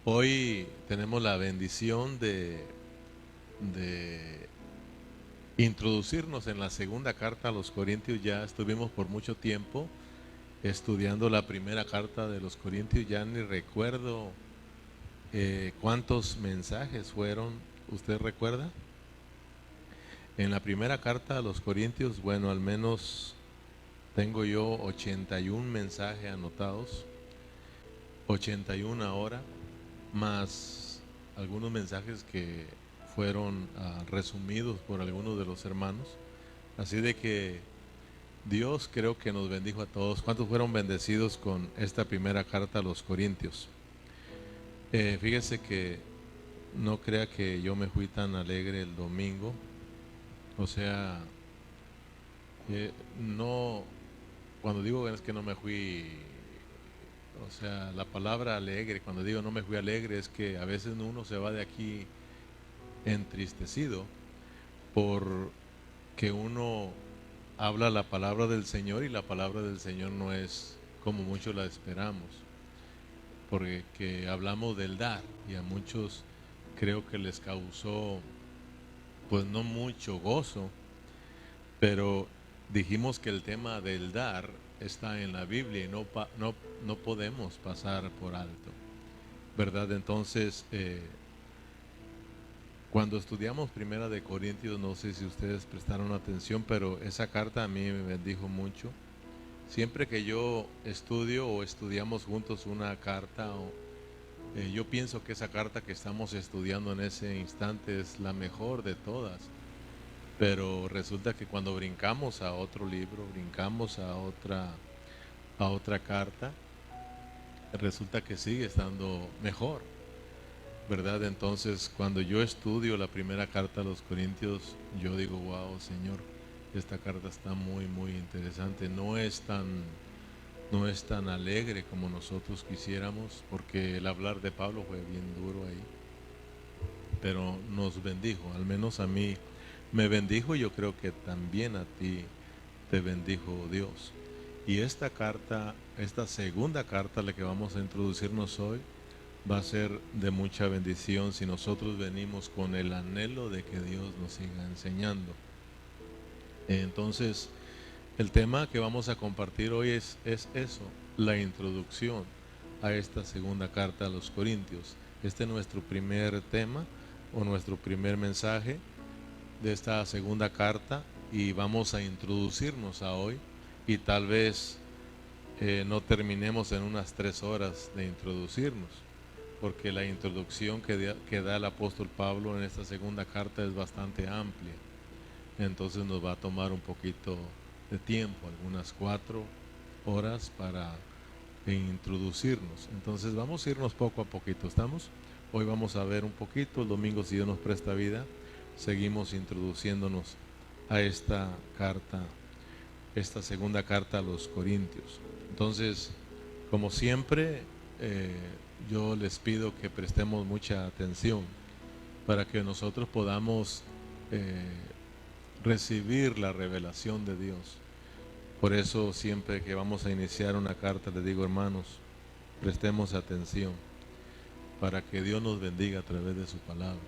Hoy tenemos la bendición de introducirnos en la segunda carta a los Corintios. Ya estuvimos por mucho tiempo estudiando la primera carta de los Corintios. Ya ni recuerdo cuántos mensajes fueron. ¿Usted recuerda? En la primera carta a los Corintios, bueno, al menos tengo yo 81 mensajes anotados, 81 ahora, más algunos mensajes que fueron resumidos por algunos de los hermanos. Así de que Dios creo que nos bendijo a todos. ¿Cuántos fueron bendecidos con esta primera carta a los Corintios? Fíjese que no crea que yo me fui tan alegre el domingo. O sea, no, cuando digo es que no me fui, o sea, la palabra alegre, cuando digo no me fui alegre, es que a veces uno se va de aquí entristecido porque uno habla la palabra del Señor y la palabra del Señor no es como muchos la esperamos, porque que hablamos del dar y a muchos creo que les causó pues no mucho gozo, pero dijimos que el tema del dar está en la Biblia y no podemos pasar por alto, ¿verdad? Entonces, cuando estudiamos Primera de Corintios, no sé si ustedes prestaron atención, pero esa carta a mí me bendijo mucho. Siempre que yo estudio o estudiamos juntos una carta, yo pienso que esa carta que estamos estudiando en ese instante es la mejor de todas. Pero resulta que cuando brincamos a otro libro, brincamos a otra carta, resulta que sigue estando mejor, ¿verdad? Entonces, cuando yo estudio la primera carta a los Corintios, yo digo, wow, Señor, esta carta está muy, muy interesante. No es tan alegre como nosotros quisiéramos, porque el hablar de Pablo fue bien duro ahí, pero nos bendijo, al menos a mí me bendijo y yo creo que también a ti te bendijo Dios. Y esta carta, esta segunda carta, la que vamos a introducirnos hoy, va a ser de mucha bendición si nosotros venimos con el anhelo de que Dios nos siga enseñando. Entonces, el tema que vamos a compartir hoy es eso, la introducción a esta segunda carta a los Corintios. Este es nuestro primer tema o nuestro primer mensaje de esta segunda carta y vamos a introducirnos a hoy y tal vez no terminemos en unas 3 horas de introducirnos, porque la introducción que da el apóstol Pablo en esta segunda carta es bastante amplia. Entonces nos va a tomar un poquito de tiempo, algunas 4 horas para introducirnos. Entonces vamos a irnos poco a poquito, ¿estamos? Hoy vamos a ver un poquito, el domingo si Dios nos presta vida, seguimos introduciéndonos a esta carta, esta segunda carta a los Corintios. Entonces, como siempre, yo les pido que prestemos mucha atención para que nosotros podamos recibir la revelación de Dios. Por eso siempre que vamos a iniciar una carta les digo, hermanos, prestemos atención para que Dios nos bendiga a través de su palabra.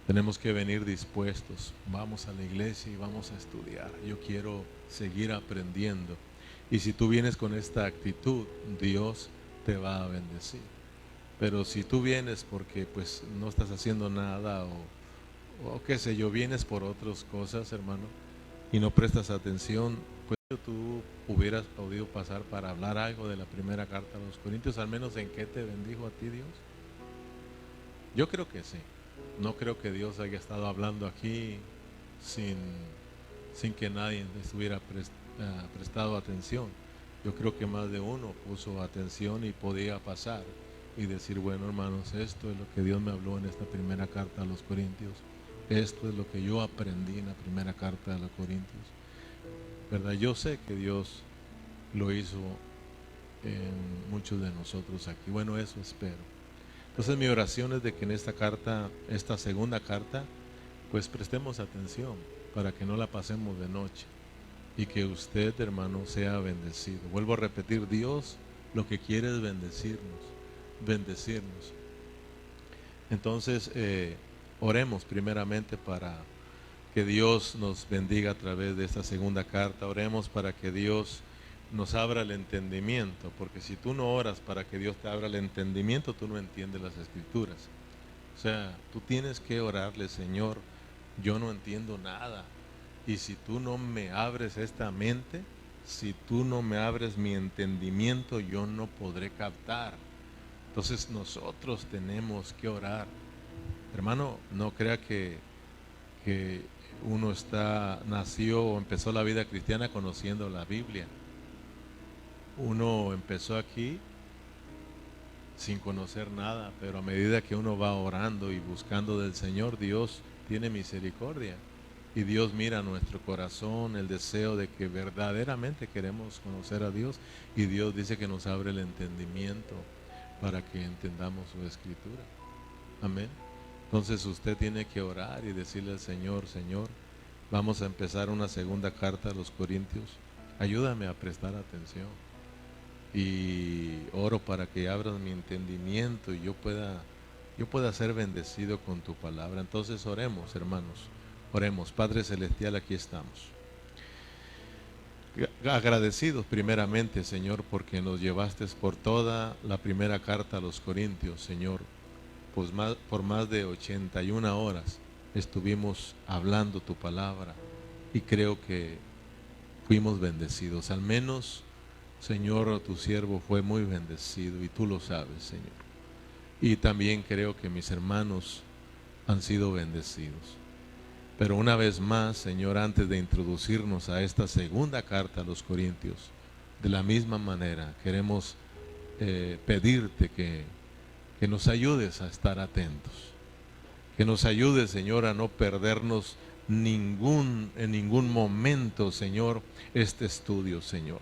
Tenemos que venir dispuestos. Vamos a la iglesia y vamos a estudiar. Yo quiero seguir aprendiendo. Y si tú vienes con esta actitud, Dios te va a bendecir. Pero si tú vienes porque pues no estás haciendo nada o qué sé yo, vienes por otras cosas, hermano, y no prestas atención, pues tú hubieras podido pasar para hablar algo de la primera carta a los Corintios, al menos en qué te bendijo a ti Dios. Yo creo que sí. No creo que Dios haya estado hablando aquí sin que nadie estuviera prestado atención. Yo creo que más de uno puso atención y podía pasar y decir, bueno, hermanos, esto es lo que Dios me habló en esta primera carta a los Corintios. Esto es lo que yo aprendí en la primera carta a los Corintios. ¿Verdad? Yo sé que Dios lo hizo en muchos de nosotros aquí. Bueno, eso espero. Entonces mi oración es de que en esta carta, esta segunda carta, pues prestemos atención para que no la pasemos de noche y que usted, hermano, sea bendecido. Vuelvo a repetir, Dios lo que quiere es bendecirnos, bendecirnos. Entonces, oremos primeramente para que Dios nos bendiga a través de esta segunda carta. Oremos para que Dios nos abra el entendimiento, porque si tú no oras para que Dios te abra el entendimiento, tú no entiendes las Escrituras. O sea, tú tienes que orarle: Señor, yo no entiendo nada, y si tú no me abres esta mente, si tú no me abres mi entendimiento, yo no podré captar. Entonces nosotros tenemos que orar. Hermano, no crea que uno nació o empezó la vida cristiana conociendo la Biblia. Uno empezó aquí sin conocer nada, pero a medida que uno va orando y buscando del Señor, Dios tiene misericordia. Y Dios mira nuestro corazón, el deseo de que verdaderamente queremos conocer a Dios. Y Dios dice que nos abre el entendimiento para que entendamos su Escritura. Amén. Entonces usted tiene que orar y decirle al Señor: Señor, vamos a empezar una segunda carta a los Corintios. Ayúdame a prestar atención. Y oro para que abras mi entendimiento y yo pueda ser bendecido con tu palabra. Entonces oremos, hermanos. Oremos. Padre Celestial, aquí estamos. Agradecidos primeramente, Señor, porque nos llevaste por toda la primera carta a los Corintios, Señor. Pues por más de 81 horas estuvimos hablando tu palabra y creo que fuimos bendecidos. Al menos, Señor, tu siervo fue muy bendecido y tú lo sabes, Señor. Y también creo que mis hermanos han sido bendecidos. Pero una vez más, Señor, antes de introducirnos a esta segunda carta a los Corintios, de la misma manera queremos pedirte que nos ayudes a estar atentos, que nos ayudes, Señor, a no perdernos en ningún momento, Señor, este estudio, Señor.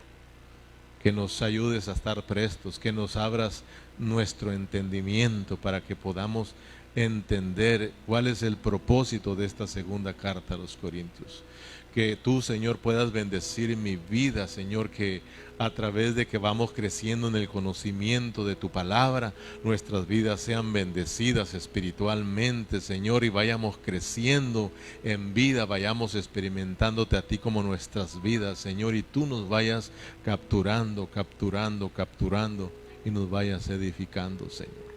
Que nos ayudes a estar prestos, que nos abras nuestro entendimiento para que podamos entender cuál es el propósito de esta segunda carta a los Corintios. Que tú, Señor, puedas bendecir mi vida, Señor, que a través de que vamos creciendo en el conocimiento de tu palabra, nuestras vidas sean bendecidas espiritualmente, Señor, y vayamos creciendo en vida, vayamos experimentándote a ti como nuestras vidas, Señor, y tú nos vayas capturando y nos vayas edificando, Señor.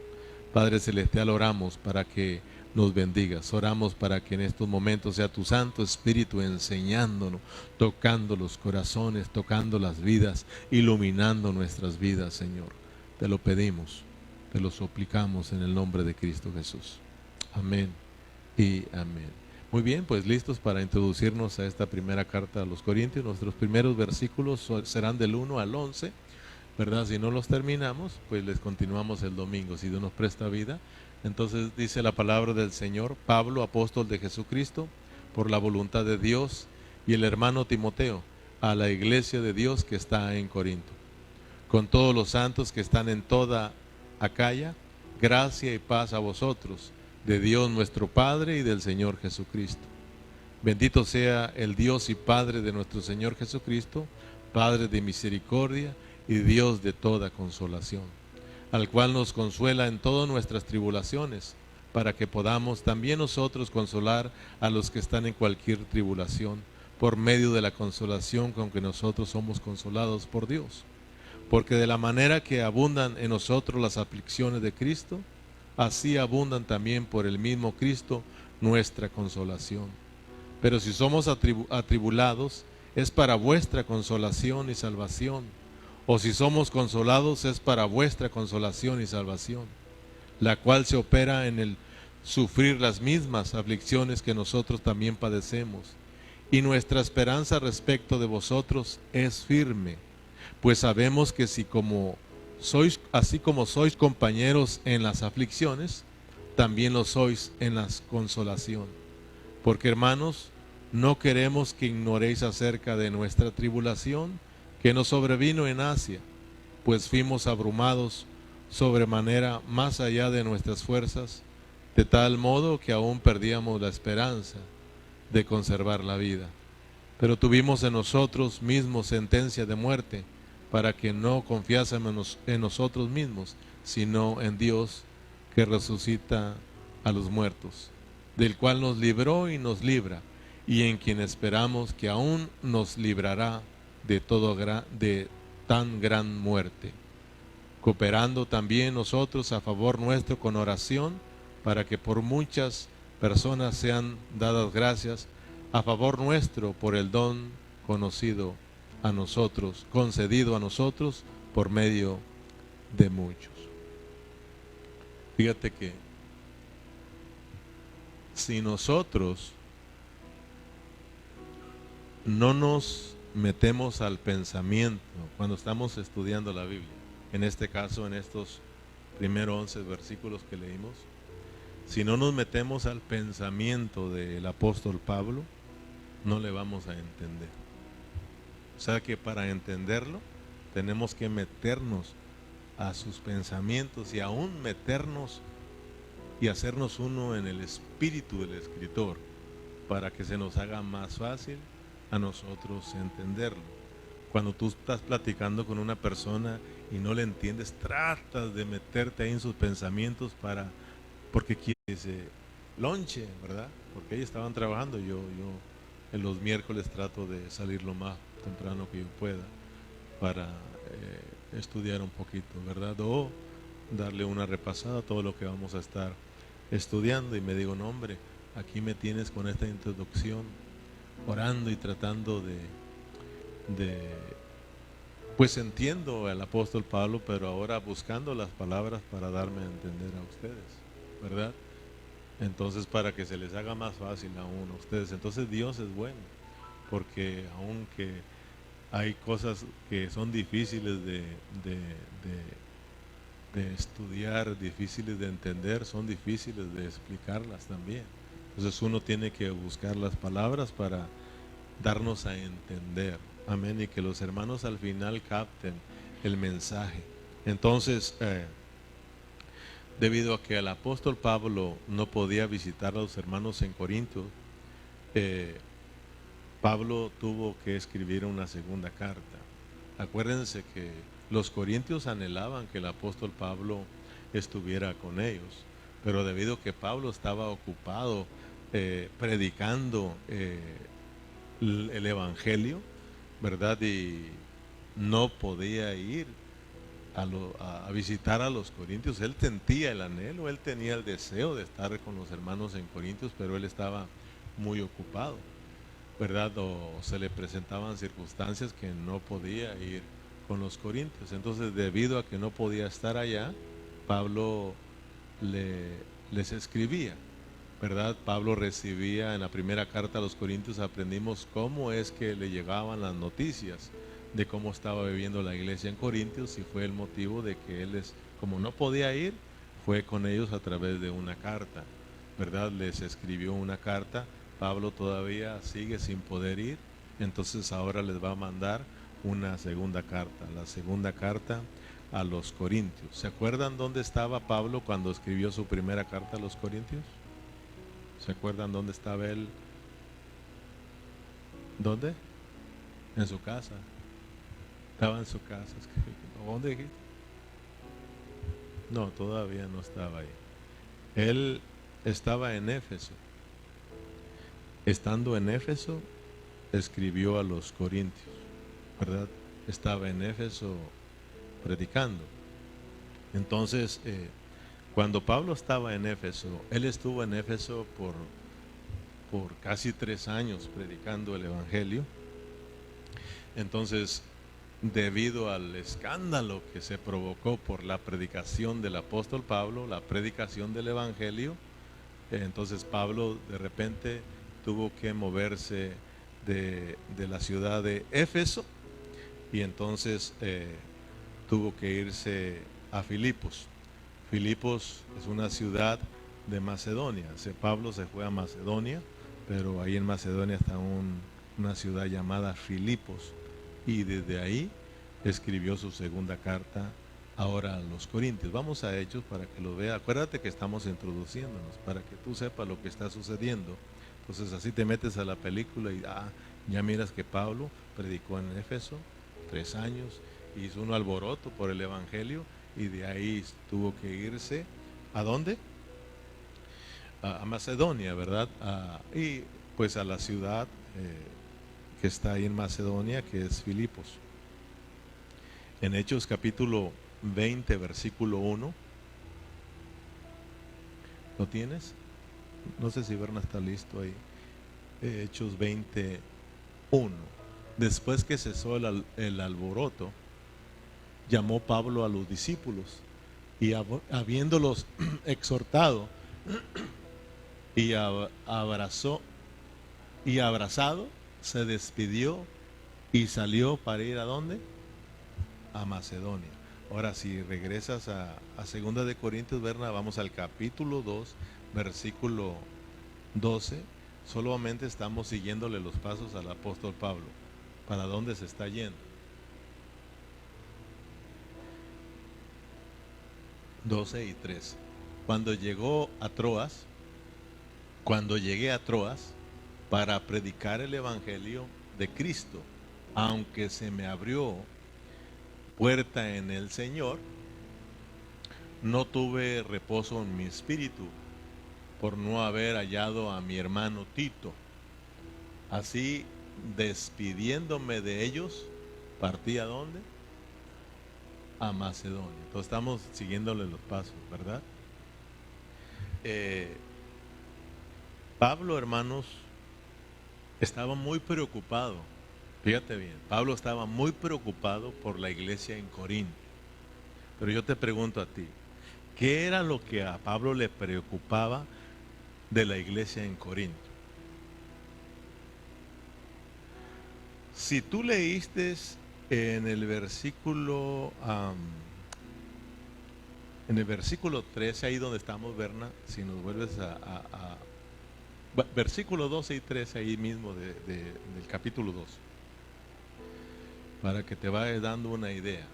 Padre Celestial, oramos para que nos bendigas, oramos para que en estos momentos sea tu Santo Espíritu enseñándonos, tocando los corazones, tocando las vidas, iluminando nuestras vidas, Señor. Te lo pedimos, te lo suplicamos en el nombre de Cristo Jesús. Amén y amén. Muy bien, pues listos para introducirnos a esta primera carta a los Corintios. Nuestros primeros versículos serán del 1 al 11, ¿verdad? Si no los terminamos, pues les continuamos el domingo, si Dios nos presta vida. Entonces dice la palabra del Señor: Pablo, apóstol de Jesucristo, por la voluntad de Dios, y el hermano Timoteo, a la iglesia de Dios que está en Corinto, con todos los santos que están en toda Acaya, gracia y paz a vosotros, de Dios nuestro Padre y del Señor Jesucristo. Bendito sea el Dios y Padre de nuestro Señor Jesucristo, Padre de misericordia y Dios de toda consolación, al cual nos consuela en todas nuestras tribulaciones, para que podamos también nosotros consolar a los que están en cualquier tribulación, por medio de la consolación con que nosotros somos consolados por Dios. Porque de la manera que abundan en nosotros las aflicciones de Cristo, así abundan también por el mismo Cristo nuestra consolación. Pero si somos atribulados, es para vuestra consolación y salvación. O si somos consolados, es para vuestra consolación y salvación, la cual se opera en el sufrir las mismas aflicciones que nosotros también padecemos. Y nuestra esperanza respecto de vosotros es firme, pues sabemos que así como sois compañeros en las aflicciones, también lo sois en la consolación. Porque, hermanos, no queremos que ignoréis acerca de nuestra tribulación que nos sobrevino en Asia, pues fuimos abrumados sobremanera más allá de nuestras fuerzas, de tal modo que aún perdíamos la esperanza de conservar la vida. Pero tuvimos en nosotros mismos sentencia de muerte, para que no confiásemos en nosotros mismos, sino en Dios, que resucita a los muertos, del cual nos libró y nos libra, y en quien esperamos que aún nos librará de de tan gran muerte, cooperando también nosotros a favor nuestro con oración, para que por muchas personas sean dadas gracias a favor nuestro por el don conocido a nosotros, concedido a nosotros por medio de muchos. Fíjate que si nosotros no nos metemos al pensamiento cuando estamos estudiando la Biblia, en este caso en estos primeros 11 versículos que leímos, si no nos metemos al pensamiento del apóstol Pablo, no le vamos a entender. O sea que para entenderlo tenemos que meternos a sus pensamientos y aún meternos y hacernos uno en el espíritu del escritor, para que se nos haga más fácil a nosotros entenderlo. Cuando tú estás platicando con una persona y no le entiendes, tratas de meterte ahí en sus pensamientos porque quieres lonche, ¿verdad? Porque ellos estaban trabajando. Yo en los miércoles trato de salir lo más temprano que yo pueda para estudiar un poquito, ¿verdad? O darle una repasada a todo lo que vamos a estar estudiando. Y me digo, no, hombre, aquí me tienes con esta introducción, orando y tratando pues entiendo al apóstol Pablo, pero ahora buscando las palabras para darme a entender a ustedes, ¿verdad? Entonces, para que se les haga más fácil aún a ustedes. Entonces Dios es bueno, porque aunque hay cosas que son difíciles de estudiar, difíciles de entender, son difíciles de explicarlas también. Entonces uno tiene que buscar las palabras para darnos a entender. Amén. Y que los hermanos al final capten el mensaje. Entonces, debido a que el apóstol Pablo no podía visitar a los hermanos en Corinto, Pablo tuvo que escribir una segunda carta. Acuérdense que los corintios anhelaban que el apóstol Pablo estuviera con ellos, pero debido a que Pablo estaba ocupado predicando el evangelio, ¿verdad? Y no podía ir a visitar a los corintios. Él sentía el anhelo, él tenía el deseo de estar con los hermanos en Corintios, pero él estaba muy ocupado, ¿verdad? O se le presentaban circunstancias que no podía ir con los corintios. Entonces, debido a que no podía estar allá, Pablo les escribía, ¿verdad? Pablo recibía en la primera carta a los corintios, aprendimos cómo es que le llegaban las noticias de cómo estaba viviendo la iglesia en Corintios, y fue el motivo de que él, como no podía ir, fue con ellos a través de una carta, ¿verdad? Les escribió una carta. Pablo todavía sigue sin poder ir, entonces ahora les va a mandar una segunda carta, la segunda carta a los corintios. ¿Se acuerdan dónde estaba Pablo cuando escribió su primera carta a los corintios? ¿Se acuerdan dónde estaba él? ¿Dónde? En su casa. Estaba en su casa. ¿Dónde dijiste? No, todavía no estaba ahí. Él estaba en Éfeso. Estando en Éfeso, escribió a los corintios, ¿verdad? Estaba en Éfeso predicando. Entonces, cuando Pablo estaba en Éfeso, él estuvo en Éfeso por casi 3 años predicando el evangelio. Entonces, debido al escándalo que se provocó por la predicación del apóstol Pablo, la predicación del evangelio, entonces Pablo de repente tuvo que moverse de la ciudad de Éfeso, y entonces tuvo que irse a Filipos. Filipos es una ciudad de Macedonia. Pablo se fue a Macedonia, pero ahí en Macedonia está una ciudad llamada Filipos, y desde ahí escribió su segunda carta ahora a los corintios. Vamos a Hechos para que lo vea. Acuérdate que estamos introduciéndonos para que tú sepas lo que está sucediendo. Entonces así te metes a la película y ya miras que Pablo predicó en Éfeso 3 años, hizo un alboroto por el evangelio, y de ahí tuvo que irse. ¿A dónde? a Macedonia, ¿verdad? Y pues a la ciudad que está ahí en Macedonia, que es Filipos. En Hechos capítulo 20, versículo 1, ¿lo tienes? No sé si Berna está listo ahí. Hechos 20, 1. Después que cesó el alboroto, llamó Pablo a los discípulos y habiéndolos exhortado y abrazado, se despidió y salió para ir ¿a dónde? A Macedonia. Ahora, si regresas a 2 de Corintios, Berna, vamos al capítulo 2, versículo 12. Solamente estamos siguiéndole los pasos al apóstol Pablo. ¿Para dónde se está yendo? 12 y 13. Cuando llegué a Troas para predicar el evangelio de Cristo, aunque se me abrió puerta en el Señor, no tuve reposo en mi espíritu por no haber hallado a mi hermano Tito. Así, despidiéndome de ellos, partí ¿a dónde? A Macedonia. Entonces estamos siguiéndole los pasos, ¿verdad? Pablo, hermanos, estaba muy preocupado. Fíjate bien, Pablo estaba muy preocupado por la iglesia en Corinto. Pero yo te pregunto a ti, ¿qué era lo que a Pablo le preocupaba de la iglesia en Corinto? Si tú leíste en el versículo 13, ahí donde estamos, Berna, si nos vuelves versículo 12 y 13, ahí mismo del capítulo 2, para que te vayas dando una idea.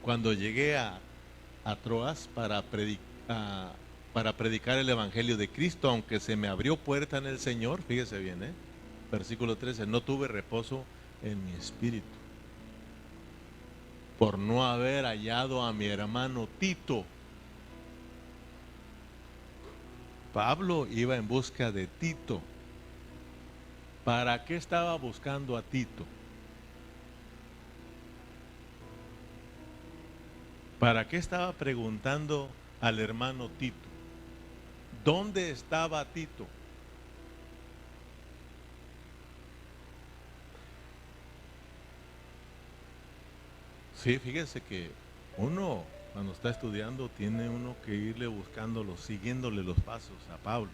Cuando llegué a Troas para predicar el evangelio de Cristo, aunque se me abrió puerta en el Señor, fíjese bien, versículo 13, no tuve reposo en mi espíritu por no haber hallado a mi hermano Tito. Pablo iba en busca de Tito. ¿Para qué estaba buscando a Tito? ¿Para qué estaba preguntando al hermano Tito? ¿Dónde estaba Tito? Sí, fíjese que uno, cuando está estudiando, tiene uno que irle buscándolo, siguiéndole los pasos a Pablo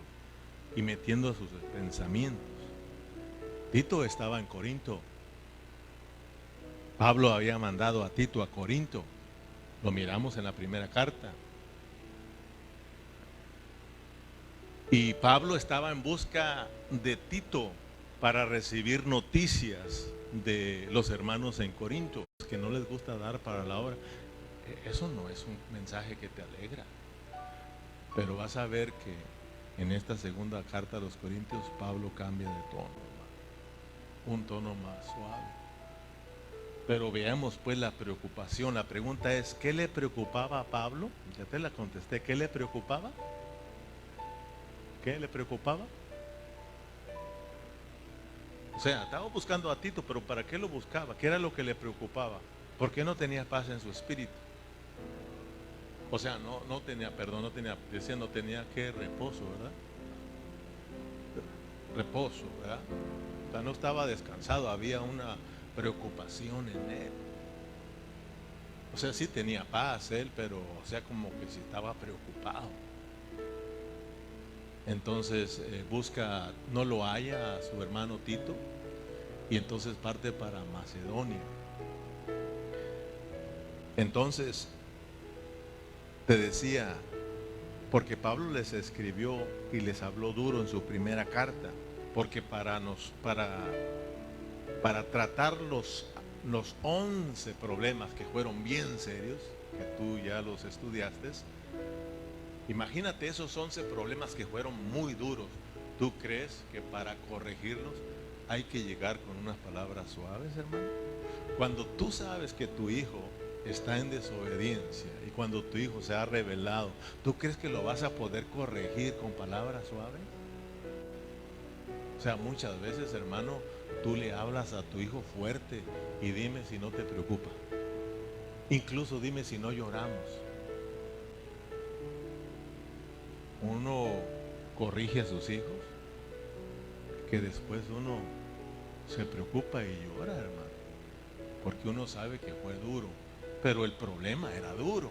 y metiendo sus pensamientos. Tito estaba en Corinto. Pablo había mandado a Tito a Corinto. Lo miramos en la primera carta. Y Pablo estaba en busca de Tito para recibir noticias de los hermanos en Corinto, que no les gusta dar para la obra. Eso no es un mensaje que te alegra. Pero vas a ver que en esta segunda carta a los Corintios, Pablo cambia de tono, hermano. Un tono más suave. Pero veamos pues la preocupación. La pregunta es, ¿qué le preocupaba a Pablo? Ya te la contesté. ¿Qué le preocupaba? ¿Qué le preocupaba? O sea, estaba buscando a Tito, pero ¿para qué lo buscaba? ¿Qué era lo que le preocupaba? ¿Por qué no tenía paz en su espíritu? O sea, no tenía que reposo, ¿verdad? Reposo, ¿verdad? O sea, no estaba descansado, había una preocupación en él. O sea, sí tenía paz él, pero o sea, como que sí estaba preocupado. Entonces no lo halla a su hermano Tito y entonces parte para Macedonia. Entonces, te decía, porque Pablo les escribió y les habló duro en su primera carta, porque para tratar los 11 problemas que fueron bien serios, que tú ya los estudiaste. Imagínate esos 11 problemas que fueron muy duros. ¿Tú crees que para corregirlos hay que llegar con unas palabras suaves, hermano? Cuando tú sabes que tu hijo está en desobediencia y cuando tu hijo se ha rebelado, ¿tú crees que lo vas a poder corregir con palabras suaves? O sea, muchas veces, hermano, tú le hablas a tu hijo fuerte y dime si no te preocupa. Incluso dime si no lloramos. Uno corrige a sus hijos, que después uno se preocupa y llora, hermano, porque uno sabe que fue duro, pero el problema era duro.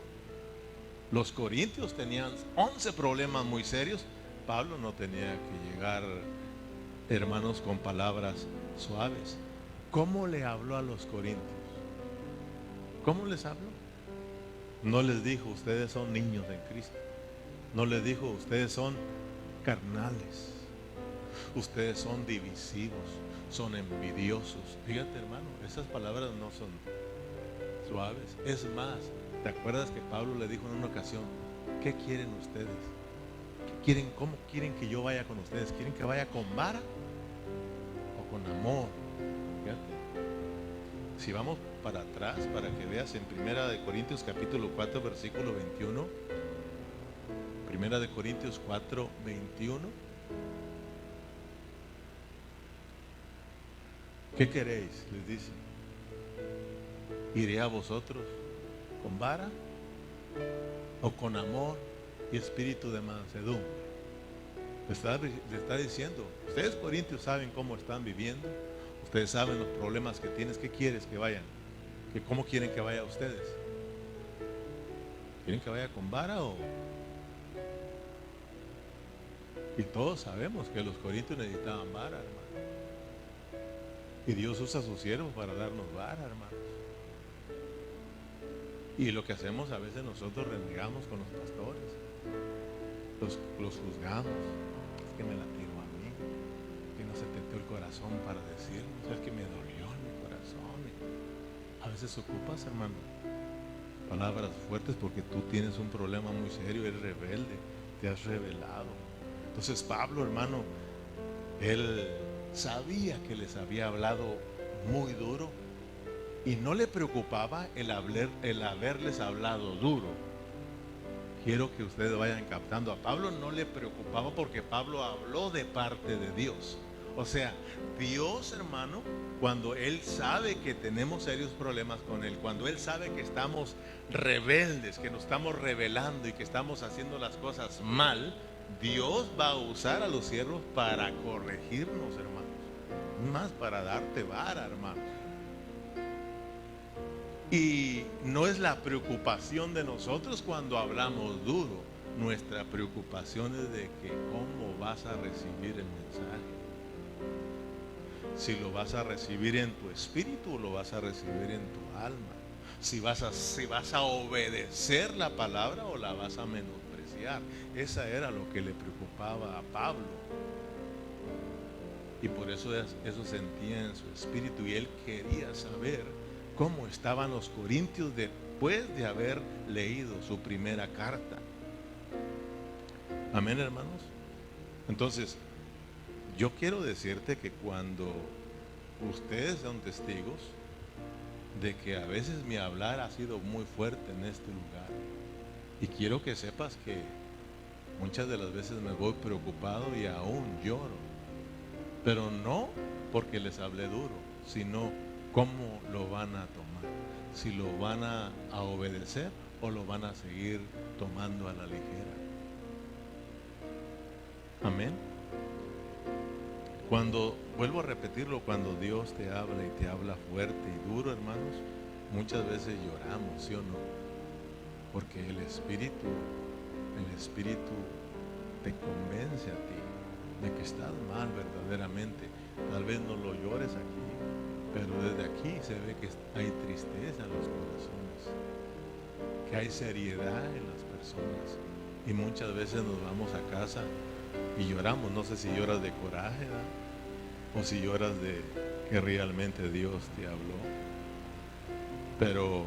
Los corintios tenían 11 problemas muy serios. Pablo no tenía que llegar, hermanos, con palabras suaves. ¿Cómo le habló a los corintios? ¿Cómo les habló? No les dijo, ustedes son niños en Cristo. No les dijo, ustedes son carnales. Ustedes son divisivos, son envidiosos. Fíjate, hermano, esas palabras no son suaves. Es más, ¿te acuerdas que Pablo le dijo en una ocasión, ¿qué quieren ustedes? ¿Qué quieren? ¿Cómo quieren que yo vaya con ustedes? ¿Quieren que vaya con vara o con amor? Fíjate. Si vamos para atrás, para que veas en 1 Corintios capítulo 4, versículo 21. 1 Corintios 4, 21. ¿Qué queréis? Les dice. ¿Iré a vosotros con vara o con amor y espíritu de mansedumbre? Le está diciendo, ustedes corintios saben cómo están viviendo, ustedes saben los problemas que tienes. ¿Qué quieres que vayan? ¿Cómo quieren que vaya ustedes? ¿Quieren que vaya con vara o...? Y todos sabemos que los corintios necesitaban vara, hermano. Y Dios usa a sus siervos para darnos vara, hermanos. Y lo que hacemos a veces nosotros renegamos con los pastores. Los juzgamos. Es que me la tiró a mí. Que no se tentó el corazón para decirnos. Es que me dolió en mi corazón. A veces ocupas, hermano, palabras fuertes porque tú tienes un problema muy serio. Eres rebelde. Te has rebelado. Entonces Pablo, hermano, él sabía que les había hablado muy duro y no le preocupaba el haberles hablado duro. Quiero que ustedes vayan captando. A Pablo no le preocupaba porque Pablo habló de parte de Dios. O sea, Dios, hermano, cuando Él sabe que tenemos serios problemas con Él, cuando Él sabe que estamos rebeldes, que nos estamos rebelando y que estamos haciendo las cosas mal, Dios va a usar a los siervos para corregirnos, hermanos, más para darte vara, hermanos. Y no es la preocupación de nosotros cuando hablamos duro. Nuestra preocupación es de que cómo vas a recibir el mensaje. Si lo vas a recibir en tu espíritu o lo vas a recibir en tu alma. Si vas a obedecer la palabra o la vas a menospreciar. Esa era lo que le preocupaba a Pablo. Y por eso sentía en su espíritu y él quería saber cómo estaban los corintios después de haber leído su primera carta. Amén, hermanos. Entonces, yo quiero decirte que cuando ustedes son testigos de que a veces mi hablar ha sido muy fuerte en este lugar, y quiero que sepas que muchas de las veces me voy preocupado y aún lloro, pero no porque les hablé duro, sino cómo lo van a tomar, si lo van a obedecer o lo van a seguir tomando a la ligera. Amén. Vuelvo a repetirlo, cuando Dios te habla y te habla fuerte y duro, hermanos, muchas veces lloramos, ¿sí o no? Porque el Espíritu te convence a ti de que estás mal verdaderamente. Tal vez no lo llores aquí, pero desde aquí se ve que hay tristeza en los corazones, que hay seriedad en las personas, y muchas veces nos vamos a casa y lloramos. No sé si lloras de coraje, ¿verdad? O si lloras de que realmente Dios te habló. Pero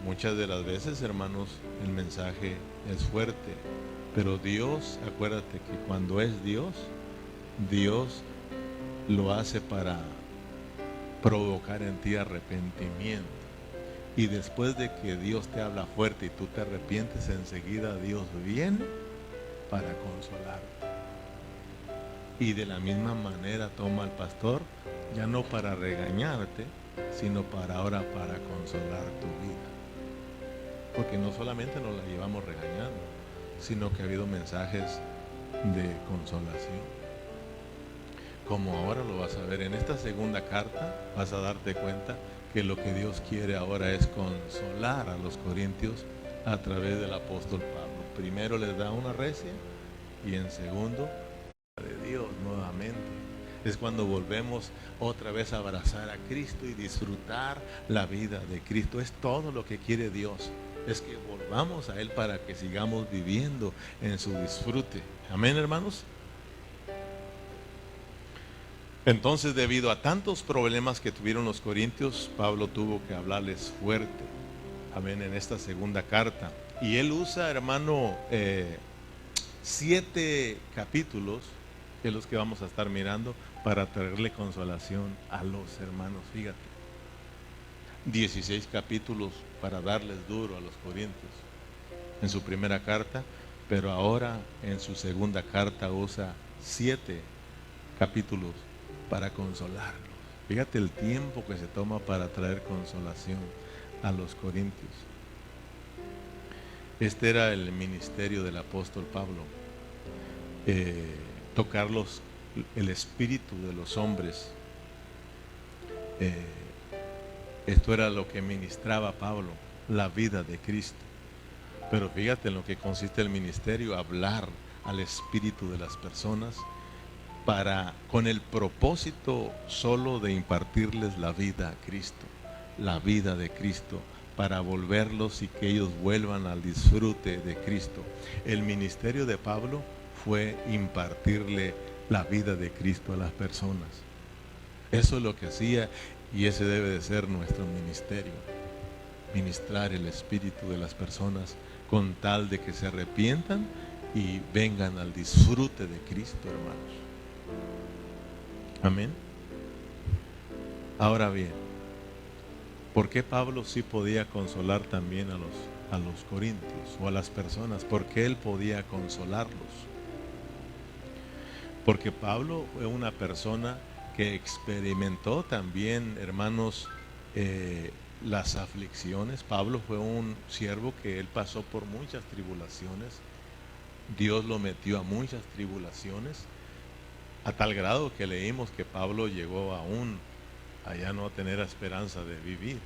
muchas de las veces, hermanos, el mensaje es fuerte, pero Dios, acuérdate que cuando es Dios lo hace para provocar en ti arrepentimiento. Y después de que Dios te habla fuerte y tú te arrepientes, enseguida Dios viene para consolarte. Y de la misma manera toma al pastor, ya no para regañarte, sino ahora para consolar tu vida. Porque no solamente nos la llevamos regañando, sino que ha habido mensajes de consolación. Como ahora lo vas a ver en esta segunda carta, vas a darte cuenta que lo que Dios quiere ahora es consolar a los corintios a través del apóstol Pablo. Primero les da una recia y en segundo, de Dios nuevamente. Es cuando volvemos otra vez a abrazar a Cristo y disfrutar la vida de Cristo. Es todo lo que quiere Dios. Es que volvamos a Él para que sigamos viviendo en su disfrute. Amén, hermanos. Entonces, debido a tantos problemas que tuvieron los corintios, Pablo tuvo que hablarles fuerte. Amén, en esta segunda carta. Y él usa, hermano, 7 capítulos, que es los que vamos a estar mirando, para traerle consolación a los hermanos. Fíjate, 16 capítulos para darles duro a los corintios en su primera carta, pero ahora en su segunda carta usa 7 capítulos para consolarlos. Fíjate el tiempo que se toma para traer consolación a los corintios. Este era el ministerio del apóstol Pablo, tocar el espíritu de los hombres. Esto era lo que ministraba Pablo, la vida de Cristo. Pero fíjate en lo que consiste el ministerio: hablar al espíritu de las personas con el propósito solo de impartirles la vida a Cristo, la vida de Cristo, para volverlos y que ellos vuelvan al disfrute de Cristo. El ministerio de Pablo fue impartirle la vida de Cristo a las personas. Eso es lo que hacía, y ese debe de ser nuestro ministerio: ministrar el espíritu de las personas con tal de que se arrepientan y vengan al disfrute de Cristo, hermanos. Amén. Ahora bien, ¿por qué Pablo sí podía consolar también a los corintios o a las personas? ¿Por qué él podía consolarlos? Porque Pablo fue una persona que experimentó también, hermanos, las aflicciones. Pablo fue un siervo que él pasó por muchas tribulaciones. Dios lo metió a muchas tribulaciones, a tal grado que leímos que Pablo llegó aún allá no tener esperanza de vivir.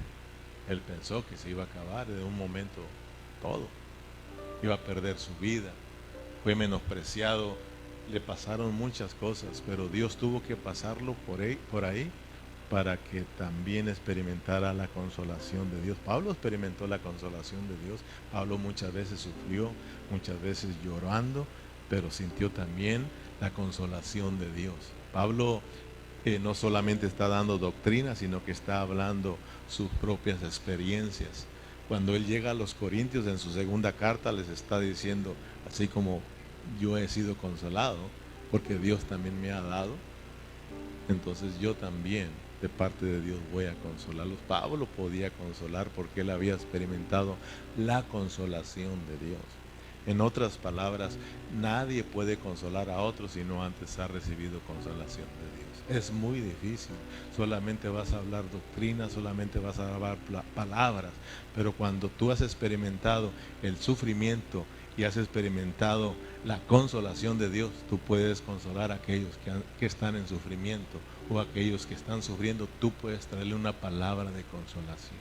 Él pensó que se iba a acabar de un momento todo, iba a perder su vida, fue menospreciado, le pasaron muchas cosas, pero Dios tuvo que pasarlo por ahí para que también experimentara la consolación de Dios. Pablo experimentó la consolación de Dios. Pablo muchas veces sufrió, muchas veces llorando, pero sintió también la consolación de Dios. Pablo no solamente está dando doctrina, sino que está hablando sus propias experiencias. Cuando él llega a los corintios en su segunda carta, les está diciendo: así como yo he sido consolado, porque Dios también me ha dado, entonces yo también de parte de Dios voy a consolarlos. Pablo podía consolar porque él había experimentado la consolación de Dios. En otras palabras, nadie puede consolar a otros si no antes ha recibido consolación de Dios. Es muy difícil. Solamente vas a hablar doctrina, solamente vas a hablar palabras, pero cuando tú has experimentado el sufrimiento y has experimentado la consolación de Dios, tú puedes consolar a aquellos que están en sufrimiento, o a aquellos que están sufriendo. Tú puedes traerle una palabra de consolación.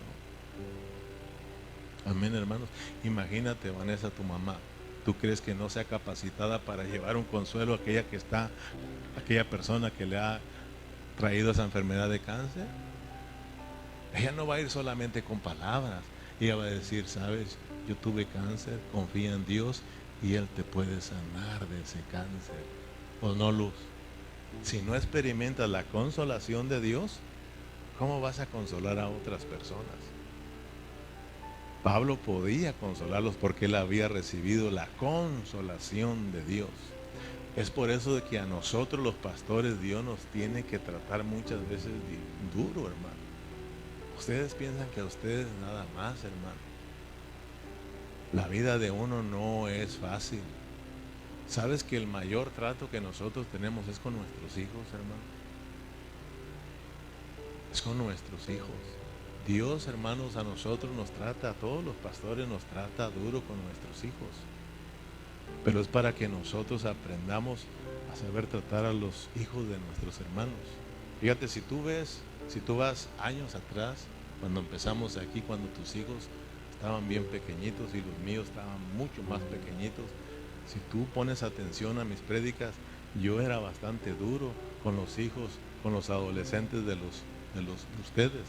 Amén, hermanos. Imagínate, Vanessa, tu mamá. ¿Tú crees que no sea capacitada para llevar un consuelo a aquella persona que le ha traído esa enfermedad de cáncer? Ella no va a ir solamente con palabras. Ella va a decir: sabes, yo tuve cáncer, confía en Dios y Él te puede sanar de ese cáncer. ¿O no, Luz? Si no experimentas la consolación de Dios, ¿cómo vas a consolar a otras personas? Pablo podía consolarlos porque él había recibido la consolación de Dios. Es por eso de que a nosotros los pastores Dios nos tiene que tratar muchas veces duro, hermano. Ustedes piensan que a ustedes nada más, hermano. La vida de uno no es fácil. ¿Sabes que el mayor trato que nosotros tenemos es con nuestros hijos, hermano? Es con nuestros hijos. Dios, hermanos, a nosotros nos trata, a todos los pastores nos trata duro con nuestros hijos. Pero es para que nosotros aprendamos a saber tratar a los hijos de nuestros hermanos. Fíjate, si tú vas años atrás, cuando empezamos aquí, cuando tus hijos estaban bien pequeñitos y los míos estaban mucho más pequeñitos, si tú pones atención a mis prédicas, yo era bastante duro con los hijos, con los adolescentes de ustedes.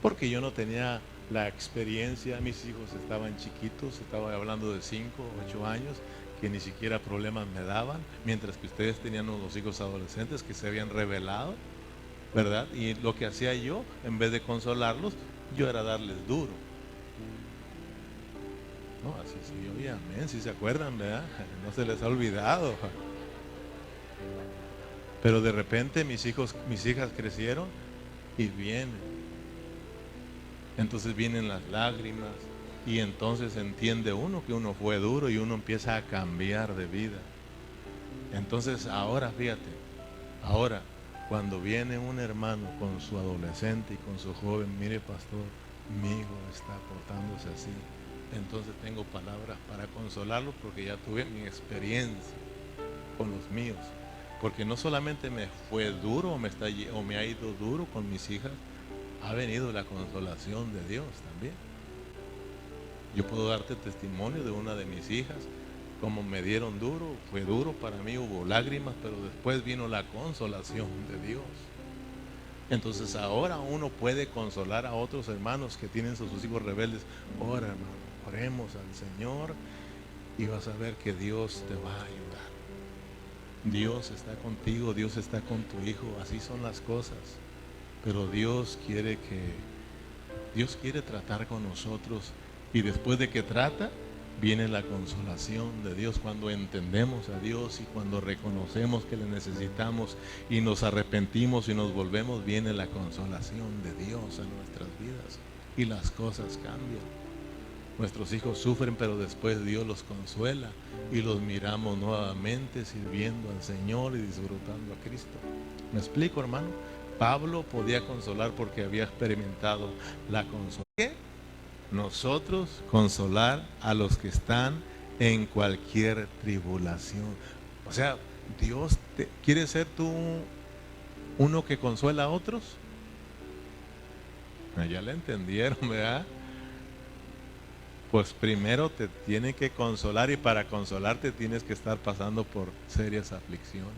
Porque yo no tenía la experiencia, mis hijos estaban chiquitos, estaba hablando de 5, 8 años, que ni siquiera problemas me daban, mientras que ustedes tenían unos hijos adolescentes que se habían rebelado, ¿verdad? Y lo que hacía yo, en vez de consolarlos, yo era darles duro. No, así sí, oye, amén, si se acuerdan, ¿verdad? No se les ha olvidado. Pero de repente mis hijas crecieron y entonces vienen las lágrimas y entonces entiende uno que uno fue duro y uno empieza a cambiar de vida. Entonces ahora, fíjate, ahora cuando viene un hermano con su adolescente y con su joven, mire pastor, mi hijo está portándose así. Entonces tengo palabras para consolarlo porque ya tuve mi experiencia con los míos. Porque no solamente me fue duro o me ha ido duro con mis hijas, ha venido la consolación de Dios también. Yo puedo darte testimonio de una de mis hijas, como me dieron duro, fue duro para mí, hubo lágrimas, pero después vino la consolación de Dios. Entonces ahora uno puede consolar a otros hermanos que tienen sus hijos rebeldes. Ora, hermano, oremos al Señor y vas a ver que Dios te va a ayudar. Dios está contigo, Dios está con tu hijo, así son las cosas. Pero Dios quiere tratar con nosotros, y después de que trata, viene la consolación de Dios. Cuando entendemos a Dios y cuando reconocemos que le necesitamos y nos arrepentimos y nos volvemos, viene la consolación de Dios a nuestras vidas y las cosas cambian. Nuestros hijos sufren, pero después Dios los consuela y los miramos nuevamente sirviendo al Señor y disfrutando a Cristo. ¿Me explico, hermano? Pablo podía consolar porque había experimentado la consolación. ¿Qué? Nosotros consolar a los que están en cualquier tribulación. O sea, Dios quiere ser tú uno que consuela a otros. Ya le entendieron, ¿verdad? Pues primero te tiene que consolar, y para consolarte tienes que estar pasando por serias aflicciones.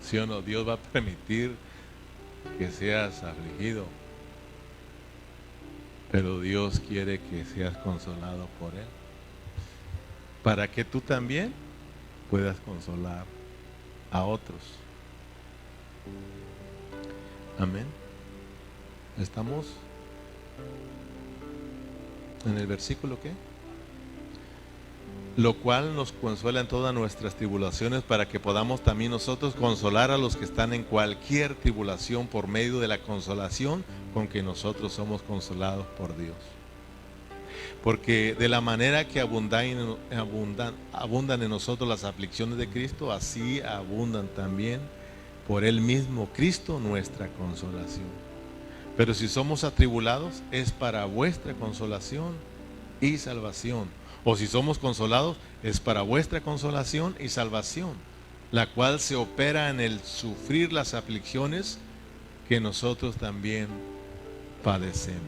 ¿Sí o no? Dios va a permitir que seas afligido, pero Dios quiere que seas consolado por Él, para que tú también puedas consolar a otros. Amén. ¿Estamos en el versículo qué? Lo cual nos consuela en todas nuestras tribulaciones, para que podamos también nosotros consolar a los que están en cualquier tribulación por medio de la consolación con que nosotros somos consolados por Dios. Porque de la manera que abundan en nosotros las aflicciones de Cristo, así abundan también por Él mismo Cristo nuestra consolación. Pero si somos atribulados, es para vuestra consolación y salvación. O si somos consolados, es para vuestra consolación y salvación, la cual se opera en el sufrir las aflicciones que nosotros también padecemos.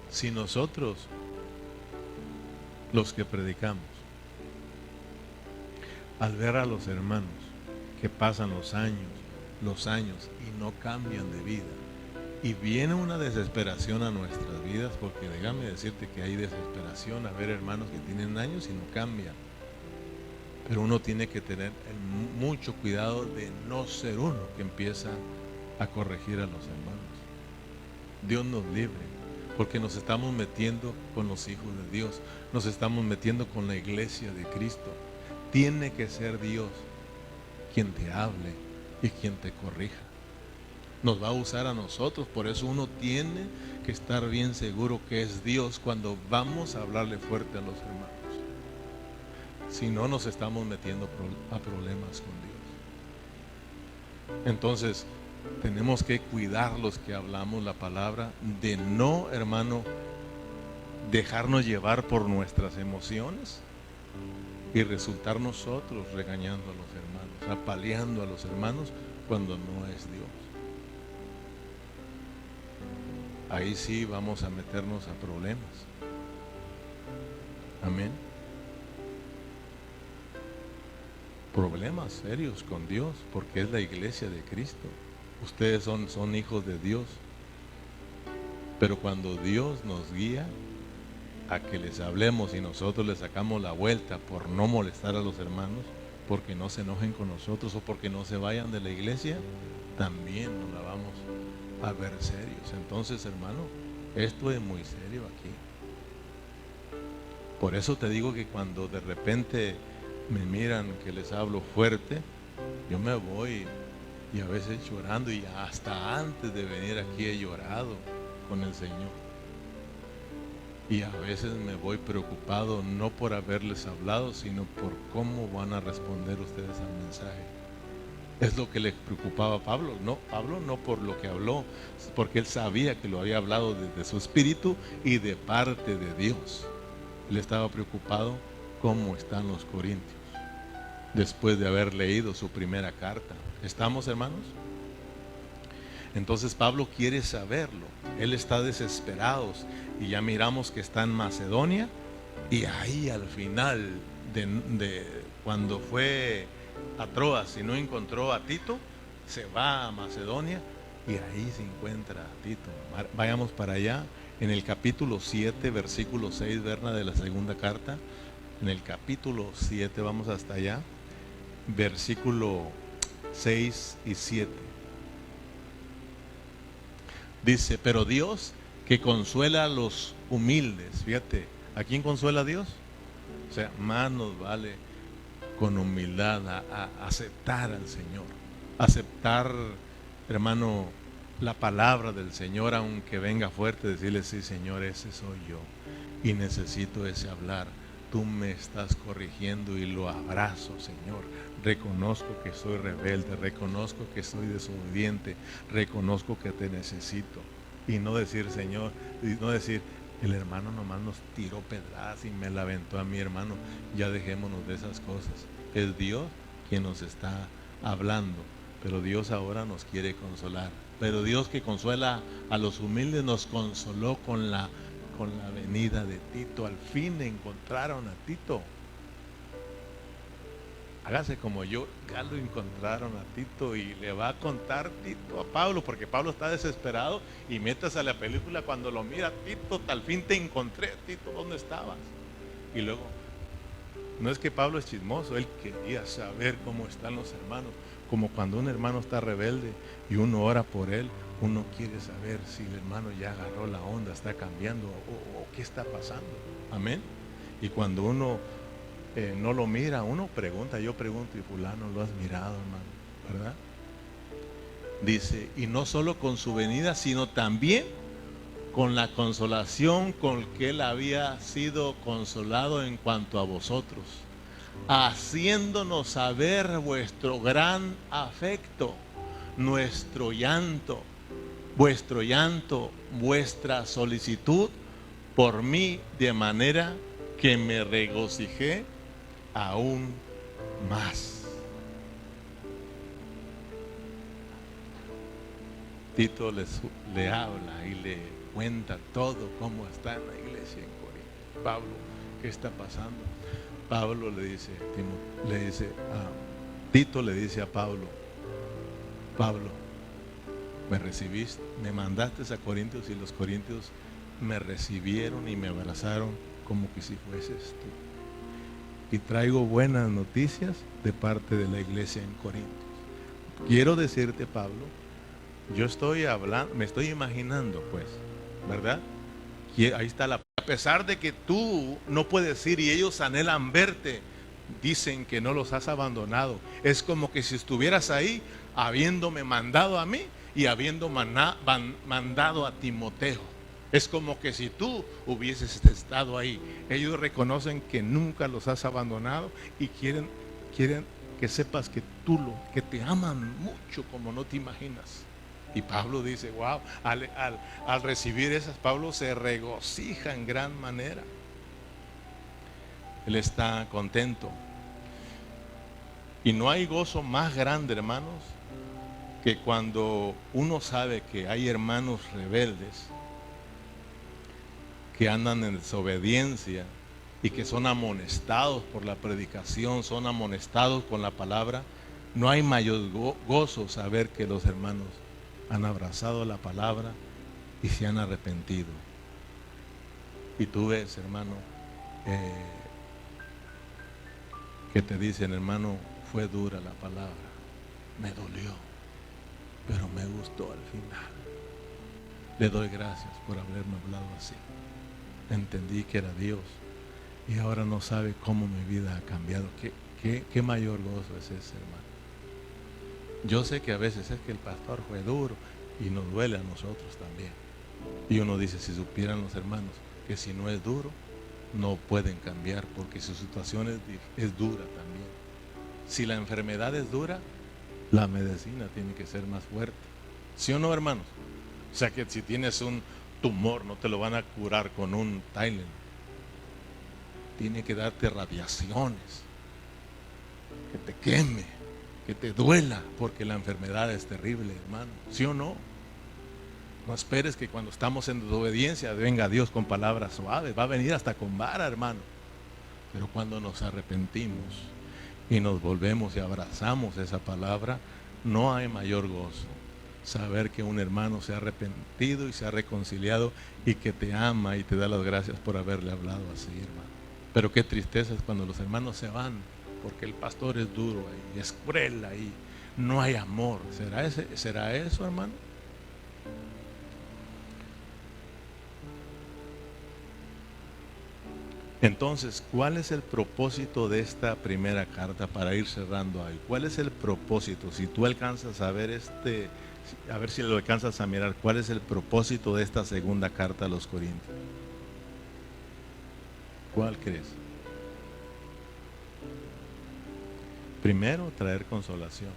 Si nosotros, los que predicamos, al ver a los hermanos que pasan los años y no cambian de vida, y viene una desesperación a nuestras vidas, porque déjame decirte que hay desesperación a ver hermanos que tienen años y no cambian. Pero uno tiene que tener mucho cuidado de no ser uno que empieza a corregir a los hermanos. Dios nos libre, porque nos estamos metiendo con los hijos de Dios, nos estamos metiendo con la iglesia de Cristo. tiene que ser Dios quien te hable y quien te corrija. Nos va a usar a nosotros, por eso uno tiene que estar bien seguro que es Dios cuando vamos a hablarle fuerte a los hermanos. Si no, nos estamos metiendo a problemas con Dios. Entonces, tenemos que cuidar los que hablamos la palabra, de no, hermano, dejarnos llevar por nuestras emociones y resultar nosotros regañando a los hermanos, apaleando a los hermanos cuando no es Dios. Ahí sí vamos a meternos a problemas. Amén. Problemas serios con Dios, porque es la iglesia de Cristo. Ustedes son hijos de Dios. Pero cuando Dios nos guía a que les hablemos y nosotros les sacamos la vuelta por no molestar a los hermanos, porque no se enojen con nosotros o porque no se vayan de la iglesia, también nos la vamos a ver serios. Entonces, hermano, esto es muy serio aquí. Por eso te digo que cuando de repente me miran que les hablo fuerte, yo me voy y a veces llorando, y hasta antes de venir aquí he llorado con el Señor. Y a veces me voy preocupado no por haberles hablado, sino por cómo van a responder ustedes al mensaje. Es lo que le preocupaba a Pablo. Pablo no por lo que habló, porque él sabía que lo había hablado desde su espíritu y de parte de Dios. Él estaba preocupado cómo están los corintios después de haber leído su primera carta. ¿Estamos, hermanos? Entonces Pablo quiere saberlo. Él está desesperado y ya miramos que está en Macedonia, y ahí al final de cuando fue a Troas y no encontró a Tito, se va a Macedonia y ahí se encuentra a Tito. Vayamos para allá en el capítulo 7, versículo 6, Berna, de la segunda carta. En el capítulo 7, vamos hasta allá, versículo 6 y 7. Dice: pero Dios, que consuela a los humildes. Fíjate, ¿a quién consuela Dios? O sea, más nos vale con humildad a aceptar al Señor. Aceptar, hermano, la palabra del Señor, aunque venga fuerte, decirle: sí, Señor, ese soy yo y necesito ese hablar. Tú me estás corrigiendo y lo abrazo, Señor. Reconozco que soy rebelde, reconozco que soy desobediente, reconozco que te necesito. Y no decir, Señor, y no decir: el hermano nomás nos tiró pedradas y me la aventó a mi hermano. Ya dejémonos de esas cosas. Es Dios quien nos está hablando, pero Dios ahora nos quiere consolar. Pero Dios, que consuela a los humildes, nos consoló con la venida de Tito. Al fin encontraron a Tito. Hágase como yo, ya lo encontraron a Tito, y le va a contar Tito a Pablo, porque Pablo está desesperado, y métase a la película cuando lo mira: Tito, al fin te encontré. Tito, ¿dónde estabas? Y luego, no es que Pablo es chismoso, él quería saber cómo están los hermanos. Como cuando un hermano está rebelde y uno ora por él, uno quiere saber si el hermano ya agarró la onda, está cambiando o qué está pasando. Amén. Y cuando uno no lo mira, uno pregunta. Yo pregunto: y fulano, ¿lo has mirado, hermano? ¿Verdad? Dice: y no solo con su venida, sino también con la consolación con que él había sido consolado en cuanto a vosotros, haciéndonos saber vuestro gran afecto, vuestro llanto, vuestra solicitud por mí, de manera que me regocijé aún más. Tito le habla y le cuenta todo cómo está en la iglesia en Corinto. Pablo, ¿qué está pasando? Pablo le dice, Tito le dice a Pablo: Pablo, me recibiste, me mandaste a Corintios, y los corintios me recibieron y me abrazaron como que si fueses tú. Y traigo buenas noticias de parte de la iglesia en Corintios. Quiero decirte, Pablo, yo estoy hablando, me estoy imaginando, pues, ¿verdad? Ahí está a pesar de que tú no puedes ir y ellos anhelan verte, dicen que no los has abandonado. Es como que si estuvieras ahí, habiéndome mandado a mí y habiendo mandado a Timoteo. Es como que si tú hubieses estado ahí. Ellos reconocen que nunca los has abandonado y quieren que sepas que te aman mucho como no te imaginas. Y Pablo dice, wow, al recibir esas, Pablo se regocija en gran manera. Él está contento. Y no hay gozo más grande, hermanos, que cuando uno sabe que hay hermanos rebeldes que andan en desobediencia y que son amonestados por la predicación, son amonestados con la palabra. No hay mayor gozo saber que los hermanos han abrazado la palabra y se han arrepentido. Y tú ves, hermano, que te dicen, hermano, fue dura la palabra, me dolió, pero me gustó al final. Le doy gracias por haberme hablado así. Entendí que era Dios y ahora no sabe cómo mi vida ha cambiado. ¿Qué mayor gozo es ese, hermano? Yo sé que a veces es que el pastor fue duro y nos duele a nosotros también. Y uno dice, si supieran los hermanos que si no es duro, no pueden cambiar, porque su situación es dura también. Si la enfermedad es dura, la medicina tiene que ser más fuerte. ¿Sí o no, hermanos? O sea que si tienes un tumor, no te lo van a curar con un Tylenol. Tiene que darte radiaciones, que te queme, que te duela, porque la enfermedad es terrible, hermano. ¿Sí o no? No esperes que cuando estamos en desobediencia venga Dios con palabras suaves. Va a venir hasta con vara, hermano. Pero cuando nos arrepentimos y nos volvemos y abrazamos esa palabra, no hay mayor gozo. Saber que un hermano se ha arrepentido y se ha reconciliado y que te ama y te da las gracias por haberle hablado así, hermano. Pero qué tristeza es cuando los hermanos se van, porque el pastor es duro ahí, es cruel ahí, no hay amor. ¿Será eso, hermano? Entonces, ¿cuál es el propósito de esta primera carta para ir cerrando ahí? ¿Cuál es el propósito? Si tú alcanzas a ver a ver si lo alcanzas a mirar, ¿cuál es el propósito de esta segunda carta a los Corintios? ¿Cuál crees? Primero, traer consolación.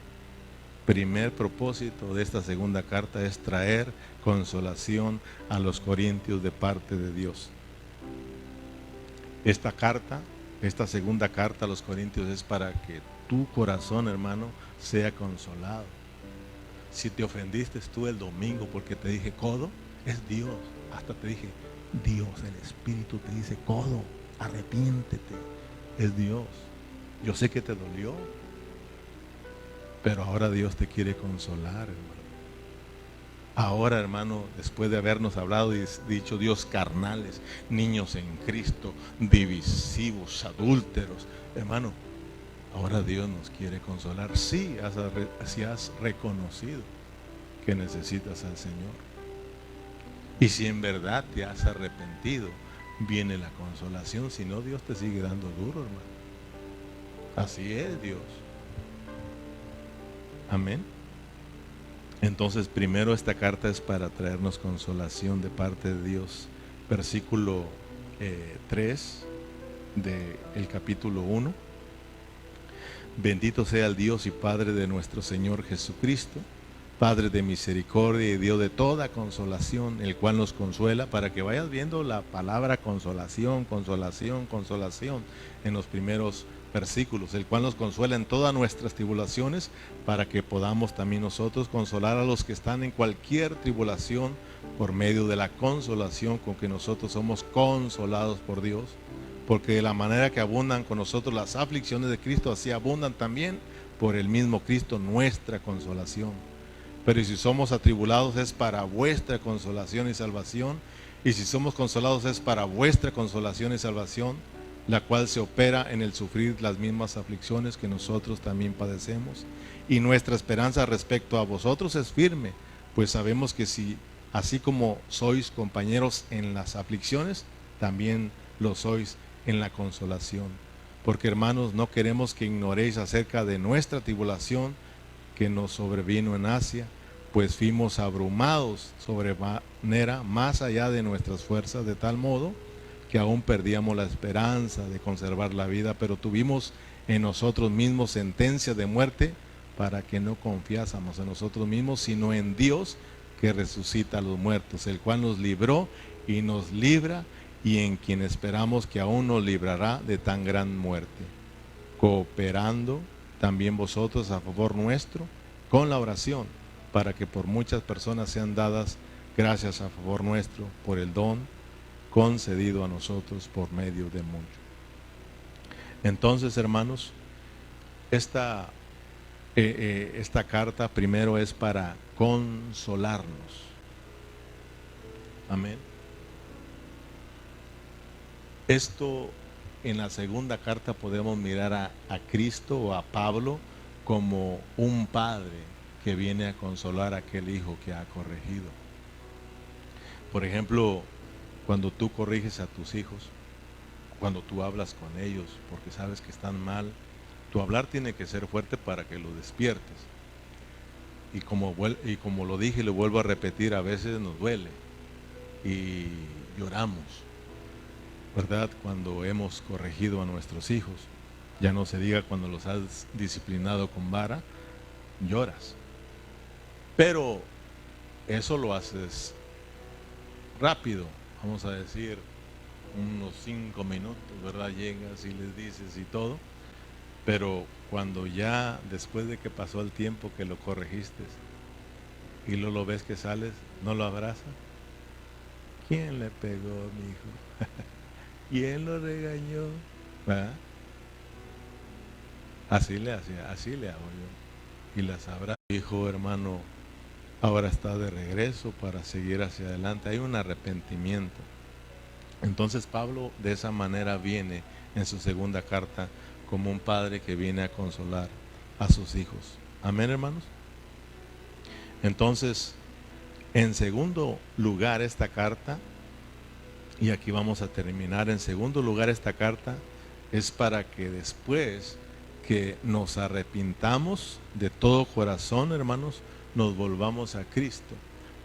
Primer propósito de esta segunda carta es traer consolación a los Corintios de parte de Dios. Esta segunda carta a los Corintios es para que tu corazón, hermano, sea consolado. Si te ofendiste tú el domingo porque te dije codo, es Dios. Hasta te dije, Dios, el Espíritu te dice codo, arrepiéntete. Es Dios. Yo sé que te dolió, pero ahora Dios te quiere consolar, hermano. Ahora, hermano, después de habernos hablado y dicho Dios carnales, niños en Cristo, divisivos, adúlteros, hermano, ahora Dios nos quiere consolar. Si has reconocido que necesitas al Señor. Y si en verdad te has arrepentido, viene la consolación. Si no, Dios te sigue dando duro, hermano. Así es Dios. Amén. Entonces, primero esta carta es para traernos consolación de parte de Dios. Versículo 3 del capítulo 1. Bendito sea el Dios y Padre de nuestro Señor Jesucristo, Padre de misericordia y Dios de toda consolación, el cual nos consuela, para que vayas viendo la palabra consolación, consolación, consolación en los primeros versículos, el cual nos consuela en todas nuestras tribulaciones, para que podamos también nosotros consolar a los que están en cualquier tribulación por medio de la consolación con que nosotros somos consolados por Dios. Porque de la manera que abundan con nosotros las aflicciones de Cristo, así abundan también por el mismo Cristo nuestra consolación. Pero si somos atribulados es para vuestra consolación y salvación, y si somos consolados es para vuestra consolación y salvación, la cual se opera en el sufrir las mismas aflicciones que nosotros también padecemos. Y nuestra esperanza respecto a vosotros es firme, pues sabemos que si así como sois compañeros en las aflicciones, también lo sois en la consolación. porque hermanos, no queremos que ignoréis acerca de nuestra tribulación que nos sobrevino en Asia, pues fuimos abrumados sobremanera más allá de nuestras fuerzas, de tal modo que aún perdíamos la esperanza de conservar la vida, pero tuvimos en nosotros mismos sentencia de muerte, para que no confiásemos en nosotros mismos, sino en Dios que resucita a los muertos, el cual nos libró y nos libra, y en quien esperamos que aún nos librará de tan gran muerte, cooperando también vosotros a favor nuestro con la oración, para que por muchas personas sean dadas gracias a favor nuestro por el don concedido a nosotros por medio de muchos. Entonces, hermanos, esta carta primero es para consolarnos. Amén. Esto, en la segunda carta podemos mirar a Cristo o a Pablo como un padre que viene a consolar a aquel hijo que ha corregido. Por ejemplo, cuando tú corriges a tus hijos, cuando tú hablas con ellos porque sabes que están mal, tu hablar tiene que ser fuerte para que lo despiertes. Y como lo dije y lo vuelvo a repetir, a veces nos duele y lloramos, ¿verdad? Cuando hemos corregido a nuestros hijos, ya no se diga cuando los has disciplinado con vara, lloras. Pero eso lo haces rápido, vamos a decir, unos 5 minutos, ¿verdad? Llegas y les dices y todo. Pero cuando ya, después de que pasó el tiempo que lo corregiste y lo ves que sales, ¿no lo abraza? ¿Quién le pegó, mi hijo? ¿Quién lo regañó? ¿Verdad? Así le hago yo. Y las abrazo. Hijo, hermano, ahora está de regreso para seguir hacia adelante. Hay un arrepentimiento. Entonces Pablo de esa manera viene en su segunda carta como un padre que viene a consolar a sus hijos. Amén, hermanos. Entonces, en segundo lugar esta carta, y aquí vamos a terminar, en segundo lugar esta carta es para que después que nos arrepintamos de todo corazón, hermanos, nos volvamos a Cristo,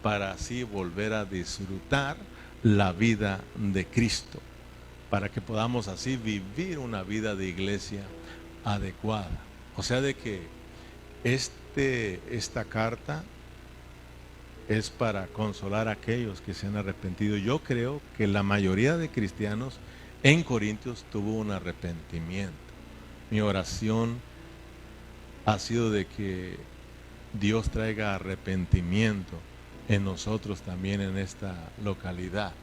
para así volver a disfrutar la vida de Cristo, para que podamos así vivir una vida de iglesia adecuada. O sea, de que esta carta es para consolar a aquellos que se han arrepentido. Yo creo que la mayoría de cristianos en Corintios tuvo un arrepentimiento. Mi oración ha sido de que Dios traiga arrepentimiento en nosotros también en esta localidad,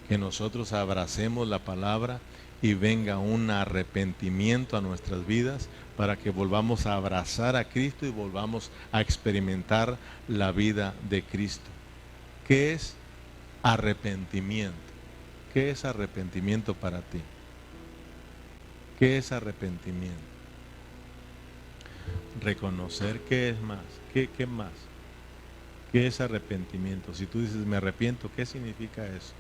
que nosotros abracemos la palabra y venga un arrepentimiento a nuestras vidas para que volvamos a abrazar a Cristo y volvamos a experimentar la vida de Cristo. ¿Qué es arrepentimiento? ¿Qué es arrepentimiento para ti? ¿Qué es arrepentimiento? Reconocer. ¿Qué es más? ¿Qué más? ¿Qué es arrepentimiento? Si tú dices me arrepiento, ¿qué significa eso?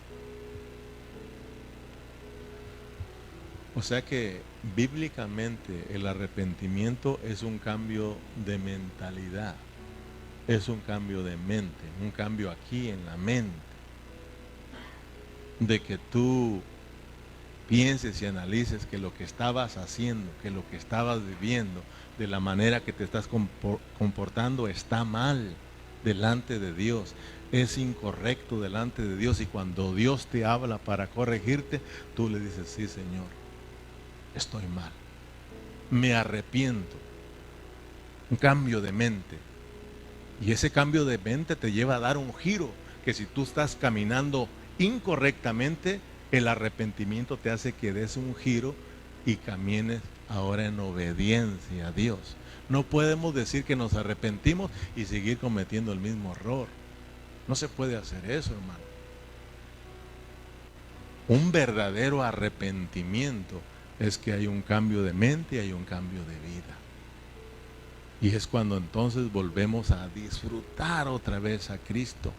O sea que bíblicamente el arrepentimiento es un cambio de mentalidad, es un cambio de mente, un cambio aquí en la mente, de que tú pienses y analices que lo que estabas haciendo, que lo que estabas viviendo, de la manera que te estás comportando está mal delante de Dios, es incorrecto delante de Dios, y cuando Dios te habla para corregirte, tú le dices, sí, Señor, estoy mal, me arrepiento. Un cambio de mente, y ese cambio de mente te lleva a dar un giro, que si tú estás caminando incorrectamente, el arrepentimiento te hace que des un giro y camines ahora en obediencia a Dios. No podemos decir que nos arrepentimos y seguir cometiendo el mismo error. No se puede hacer eso, hermano. Un verdadero arrepentimiento es que hay un cambio de mente y hay un cambio de vida. Y es cuando entonces volvemos a disfrutar otra vez a Cristo.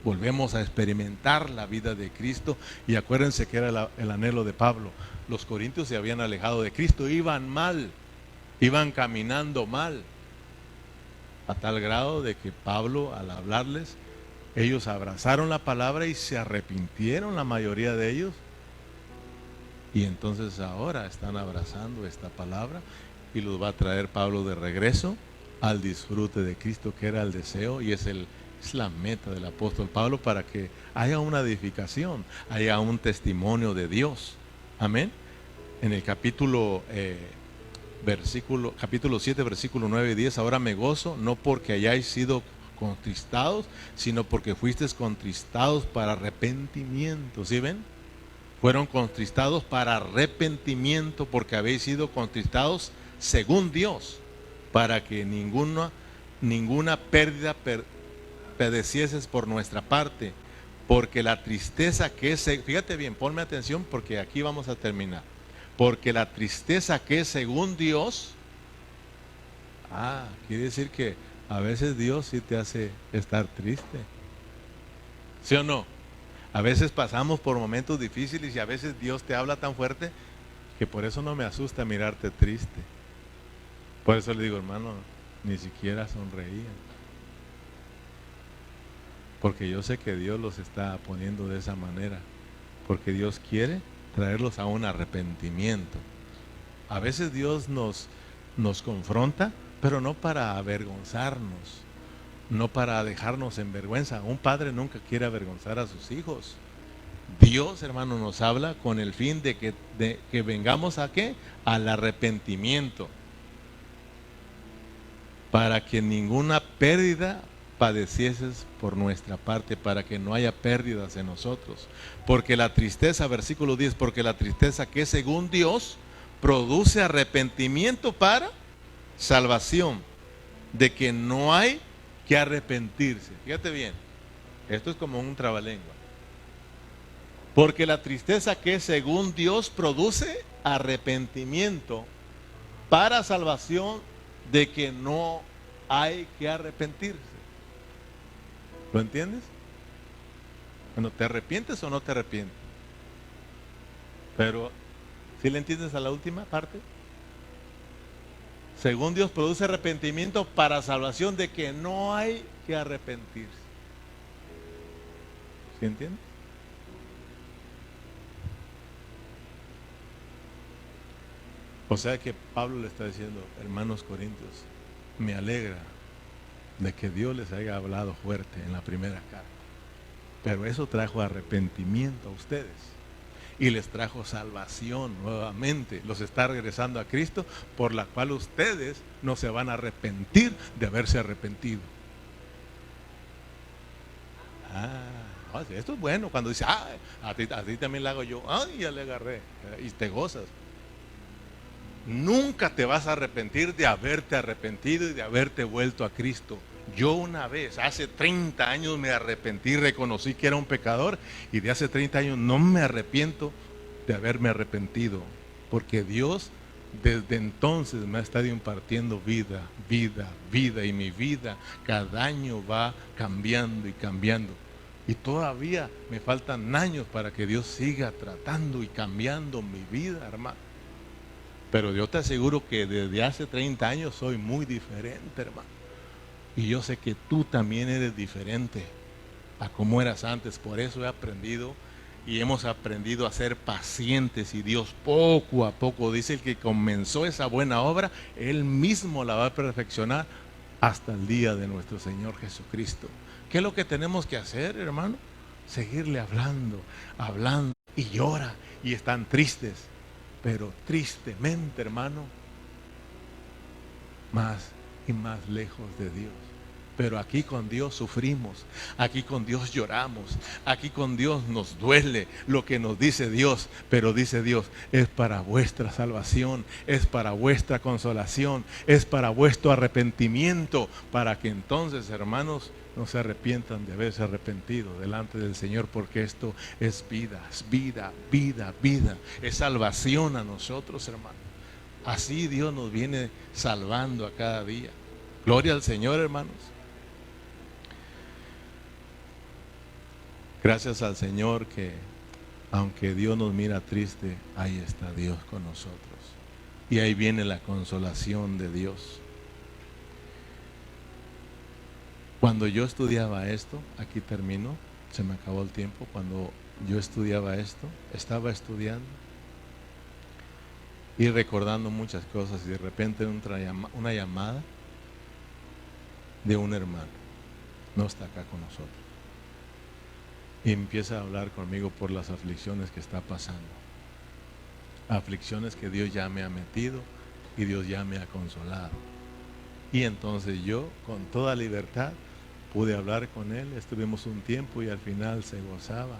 Volvemos a experimentar la vida de Cristo. Y acuérdense que era el anhelo de Pablo. Los corintios se habían alejado de Cristo, iban mal, iban caminando mal, a tal grado de que Pablo, al hablarles, ellos abrazaron la palabra y se arrepintieron, la mayoría de ellos. Y entonces ahora están abrazando esta palabra y los va a traer Pablo de regreso al disfrute de Cristo, que era el deseo y es la meta del apóstol Pablo, para que haya una edificación, haya un testimonio de Dios. Amén. En el capítulo 7, versículo 9 y 10, ahora me gozo, no porque hayáis sido contristados, sino porque fuisteis contristados para arrepentimiento. ¿Sí ven? Fueron contristados para arrepentimiento, porque habéis sido contristados según Dios, para que ninguna pérdida padecieses por nuestra parte, porque la tristeza que es, fíjate bien, ponme atención porque aquí vamos a terminar, porque la tristeza que es según Dios, quiere decir que a veces Dios sí te hace estar triste, ¿sí o no? A veces pasamos por momentos difíciles y a veces Dios te habla tan fuerte que por eso no me asusta mirarte triste. Por eso le digo, hermano, ni siquiera sonreían, porque yo sé que Dios los está poniendo de esa manera, porque Dios quiere traerlos a un arrepentimiento. A veces Dios nos confronta, pero no para avergonzarnos, no para dejarnos en vergüenza. Un padre nunca quiere avergonzar a sus hijos. Dios, hermano, nos habla con el fin de que vengamos ¿a qué? Al arrepentimiento, para que ninguna pérdida padecieses por nuestra parte, para que no haya pérdidas en nosotros. Porque la tristeza, versículo 10, porque la tristeza que es según Dios produce arrepentimiento para salvación, de que no hay que arrepentirse. Fíjate bien, esto es como un trabalengua. Porque la tristeza que es según Dios produce arrepentimiento para salvación, de que no hay que arrepentirse. ¿Lo entiendes? Bueno, ¿te arrepientes o no te arrepientes? Pero, ¿sí le entiendes a la última parte? Según Dios produce arrepentimiento para salvación, de que no hay que arrepentirse. ¿Sí entiendes? O sea que Pablo le está diciendo, hermanos corintios, me alegra de que Dios les haya hablado fuerte en la primera carta, pero eso trajo arrepentimiento a ustedes y les trajo salvación nuevamente. Los está regresando a Cristo, por la cual ustedes no se van a arrepentir de haberse arrepentido. Esto es bueno cuando dice, a ti también la hago yo, ya le agarré, y te gozas. Nunca te vas a arrepentir de haberte arrepentido y de haberte vuelto a Cristo. Yo una vez, hace 30 años me arrepentí, reconocí que era un pecador, y de hace 30 años no me arrepiento de haberme arrepentido, porque Dios desde entonces me ha estado impartiendo vida, y mi vida cada año va cambiando y cambiando. Y todavía me faltan años para que Dios siga tratando y cambiando mi vida, hermano. Pero yo te aseguro que desde hace 30 años soy muy diferente, hermano. Y yo sé que tú también eres diferente a como eras antes. Por eso he aprendido y hemos aprendido a ser pacientes. Y Dios poco a poco, dice, el que comenzó esa buena obra, Él mismo la va a perfeccionar hasta el día de nuestro Señor Jesucristo. ¿Qué es lo que tenemos que hacer, hermano? Seguirle hablando y llora y están tristes. Pero tristemente, hermano, más y más lejos de Dios. Pero aquí con Dios sufrimos, aquí con Dios lloramos, aquí con Dios nos duele lo que nos dice Dios. Pero dice Dios, es para vuestra salvación, es para vuestra consolación, es para vuestro arrepentimiento, para que entonces, hermanos, no se arrepientan de haberse arrepentido delante del Señor, porque esto es vida, es salvación a nosotros, hermanos. Así Dios nos viene salvando a cada día. Gloria al Señor, hermanos. Gracias al Señor que aunque Dios nos mira triste, ahí está Dios con nosotros. Y ahí viene la consolación de Dios. Cuando yo estudiaba esto, aquí termino, se me acabó el tiempo. Cuando yo estudiaba esto, estaba estudiando y recordando muchas cosas, y de repente una llamada de un hermano, no está acá con nosotros, y empieza a hablar conmigo por las aflicciones que está pasando, aflicciones que Dios ya me ha metido y Dios ya me ha consolado. Y entonces yo, con toda libertad, pude hablar con él, estuvimos un tiempo y al final se gozaba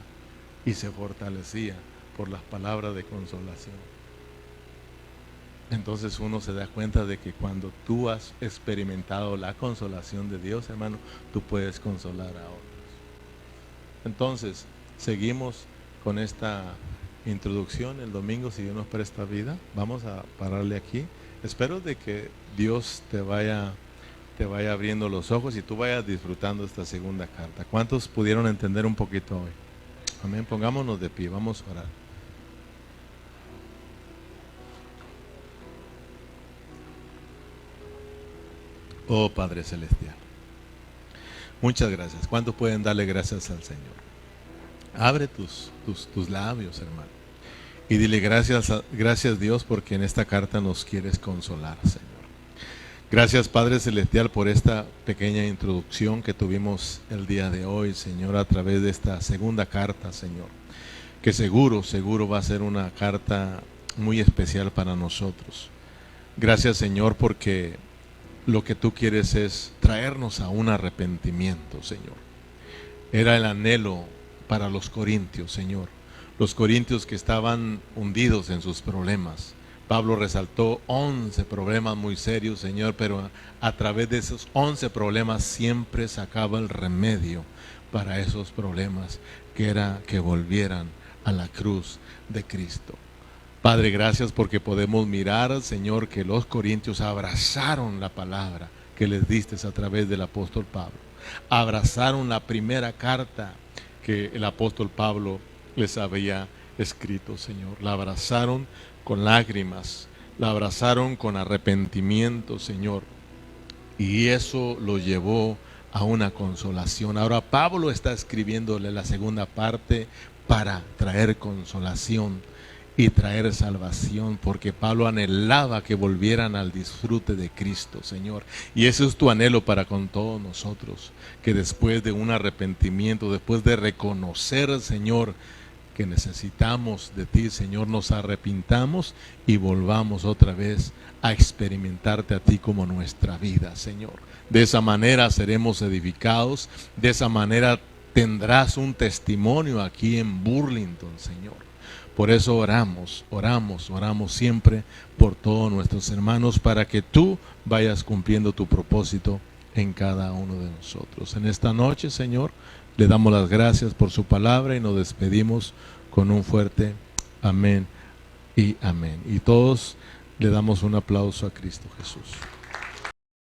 y se fortalecía por las palabras de consolación. Entonces uno se da cuenta de que cuando tú has experimentado la consolación de Dios, hermano, tú puedes consolar a otros. Entonces, seguimos con esta introducción el domingo, si Dios nos presta vida. Vamos a pararle aquí. Espero de que Dios te vaya abriendo los ojos y tú vayas disfrutando esta segunda carta. ¿Cuántos pudieron entender un poquito hoy? Amén. Pongámonos de pie, vamos a orar. Oh Padre Celestial, muchas gracias. ¿Cuántos pueden darle gracias al Señor? Abre tus labios, hermano, y dile gracias Dios, porque en esta carta nos quieres consolar, Señor. Gracias Padre Celestial por esta pequeña introducción que tuvimos el día de hoy, Señor, a través de esta segunda carta, Señor, que seguro va a ser una carta muy especial para nosotros. Gracias, Señor, porque lo que tú quieres es traernos a un arrepentimiento, Señor. Era el anhelo para los corintios, Señor. Los corintios que estaban hundidos en sus problemas. Pablo resaltó 11 problemas muy serios, Señor, pero a través de esos 11 problemas siempre sacaba el remedio para esos problemas, que era que volvieran a la cruz de Cristo. Padre, gracias porque podemos mirar, Señor, que los corintios abrazaron la palabra que les diste a través del apóstol Pablo. Abrazaron la primera carta que el apóstol Pablo les había escrito, Señor. La abrazaron con lágrimas, la abrazaron con arrepentimiento, Señor. Y eso lo llevó a una consolación. Ahora Pablo está escribiéndole la segunda parte para traer consolación y traer salvación, porque Pablo anhelaba que volvieran al disfrute de Cristo, Señor. Y ese es tu anhelo para con todos nosotros, que después de un arrepentimiento, después de reconocer, Señor, que necesitamos de ti, Señor, nos arrepintamos y volvamos otra vez a experimentarte a ti como nuestra vida, Señor. De esa manera seremos edificados, de esa manera tendrás un testimonio aquí en Burlington, Señor. Por eso oramos siempre por todos nuestros hermanos, para que tú vayas cumpliendo tu propósito en cada uno de nosotros. En esta noche, Señor, le damos las gracias por su palabra y nos despedimos con un fuerte amén y amén. Y todos le damos un aplauso a Cristo Jesús.